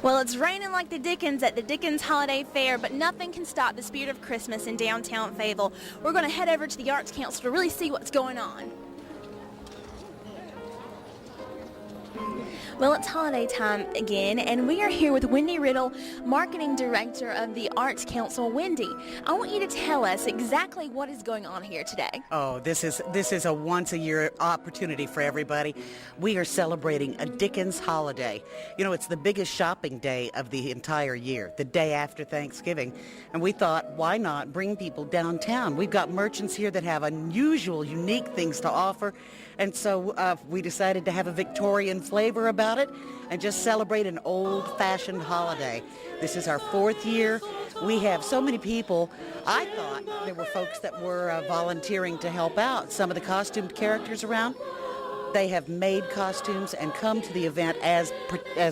Well, it's raining like the Dickens at the Dickens Holiday Fair, but nothing can stop the spirit of Christmas in downtown Fayetteville. We're going to head over to the Arts Council to really see what's going on. Well, it's holiday time again, and we are here with Wendy Riddle, Marketing Director of the Arts Council. Wendy, I want you to tell us exactly what is going on here today. Oh, this is a once-a-year opportunity for everybody. We are celebrating a Dickens holiday. You know, it's the biggest shopping day of the entire year, the day after Thanksgiving. And we thought, why not bring people downtown? We've got merchants here that have unusual, unique things to offer. And so we decided to have a Victorian flavor about it and just celebrate an old-fashioned holiday. This is our fourth year. We have so many people. I thought there were folks that were volunteering to help out. Some of the costumed characters around, they have made costumes and come to the event as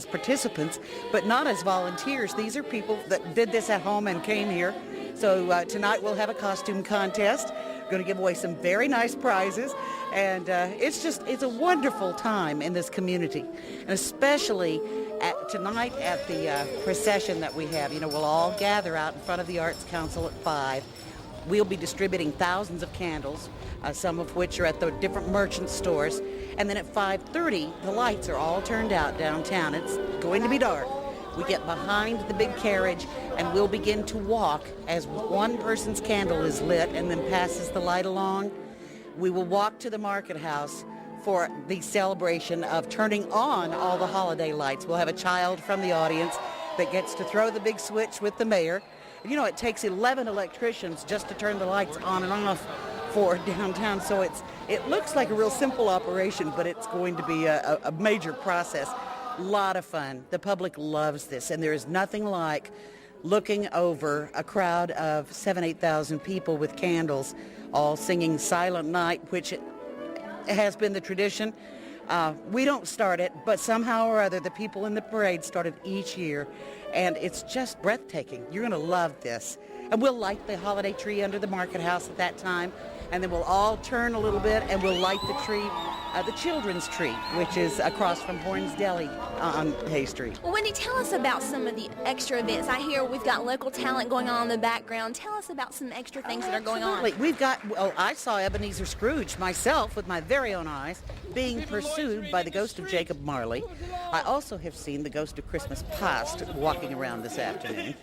participants, but not as volunteers. These are people that did this at home and came here. So tonight we'll have a costume contest. We're going to give away some very nice prizes, and it's a wonderful time in this community, and especially tonight at the procession that we have. You know, we'll all gather out in front of the Arts Council at 5. We'll be distributing thousands of candles, some of which are at the different merchant stores, and then at 5:30 the lights are all turned out downtown. It's going to be dark. We get behind the big carriage and we'll begin to walk as one person's candle is lit and then passes the light along. We will walk to the market house for the celebration of turning on all the holiday lights. We'll have a child from the audience that gets to throw the big switch with the mayor. You know, it takes 11 electricians just to turn the lights on and off for downtown, so it looks like a real simple operation, but it's going to be a major process. Lot of fun. The public loves this, and there is nothing like looking over a crowd of 8,000 people with candles all singing Silent Night, which has been the tradition. We don't start it, but somehow or other the people in the parade started each year, and it's just breathtaking. You're going to love this. And we'll light the holiday tree under the market house at that time, and then we'll all turn a little bit and we'll light the tree, the children's tree, which is across from Horns Deli on Hay Street. Well, Wendy, tell us about some of the extra events. I hear we've got local talent going on in the background. Tell us about some extra things that are going on. We've got, I saw Ebenezer Scrooge myself with my very own eyes being pursued by the ghost of Jacob Marley. I also have seen the ghost of Christmas Past walking around this afternoon.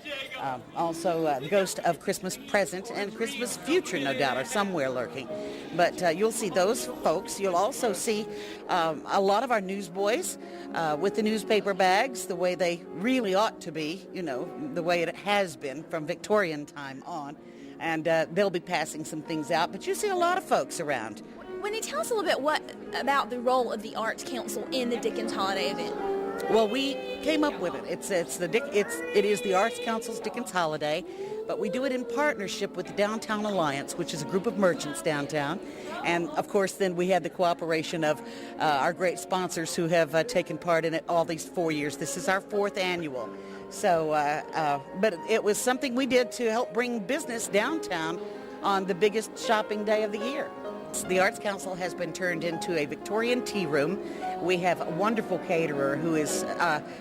Also, the ghost of Christmas Present and Christmas Future, no doubt, are somewhere lurking. But you'll see those folks. You'll also see a lot of our newsboys with the newspaper bags, the way they really ought to be, you know, the way it has been from Victorian time on. And they'll be passing some things out. But you see a lot of folks around. Wendy, tell us a little bit about the role of the Arts Council in the Dickens holiday event. Well, we came up with it. It is the Arts Council's Dickens holiday, but we do it in partnership with the Downtown Alliance, which is a group of merchants downtown. And, of course, then we had the cooperation of our great sponsors who have taken part in it all these 4 years. This is our 4th annual. So, but it was something we did to help bring business downtown on the biggest shopping day of the year. The Arts Council has been turned into a Victorian tea room. We have a wonderful caterer who is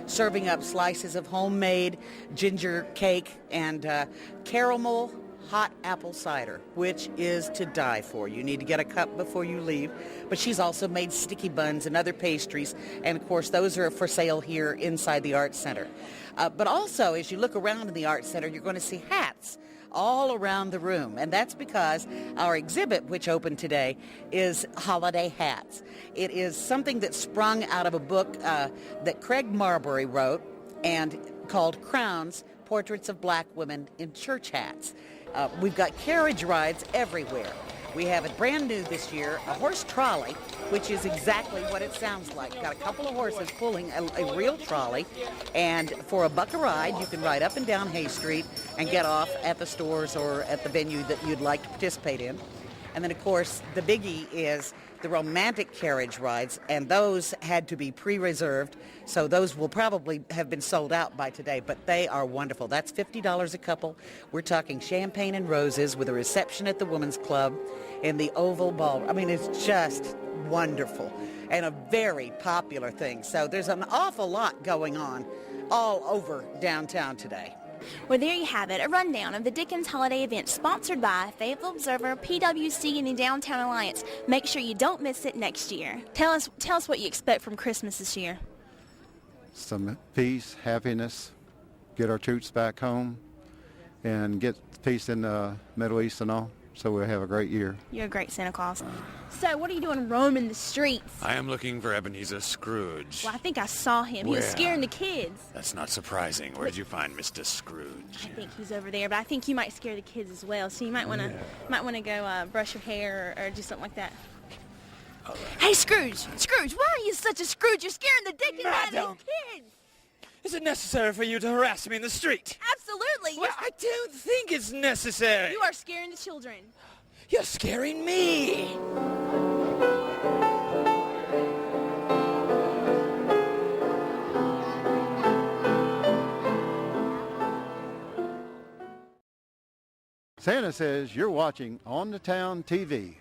serving up slices of homemade ginger cake and caramel hot apple cider, which is to die for. You need to get a cup before you leave. But she's also made sticky buns and other pastries, and of course those are for sale here inside the Arts Center. But also, as you look around in the Arts Center, you're going to see hats all around the room, and that's because our exhibit, which opened today, is holiday hats. It is something that sprung out of a book that Craig Marbury wrote and called Crowns, Portraits of Black Women in Church Hats. We've got carriage rides everywhere. We have it brand new this year, a horse trolley, which is exactly what it sounds like. Got a couple of horses pulling a real trolley, and for $1 a ride, you can ride up and down Hay Street and get off at the stores or at the venue that you'd like to participate in. And then, of course, the biggie is the romantic carriage rides, and those had to be pre-reserved, so those will probably have been sold out by today, but they are wonderful. That's $50 a couple. We're talking champagne and roses with a reception at the Women's Club in the Oval Ballroom. I mean, it's just wonderful and a very popular thing. So there's an awful lot going on all over downtown today. Well, there you have it, a rundown of the Dickens Holiday event sponsored by Fayetteville Observer, PWC, and the Downtown Alliance. Make sure you don't miss it next year. Tell us what you expect from Christmas this year. Some peace, happiness, get our troops back home, and get peace in the Middle East and all, so we'll have a great year. You're a great Santa Claus. So what are you doing roaming the streets? I am looking for Ebenezer Scrooge. Well, I think I saw him. He was Where? scaring the kids. That's not surprising. Where did you find Mr. Scrooge? I think he's over there, but I think you might scare the kids as well. So you might want to go brush your hair or do something like that. Hey, Scrooge! Scrooge, why are you such a Scrooge? You're scaring the dickens out of Madam. these kids! Is it necessary for you to harass me in the street? Absolutely! Well, I don't think it's necessary. You are scaring the children. You're scaring me. Santa says you're watching On the Town TV.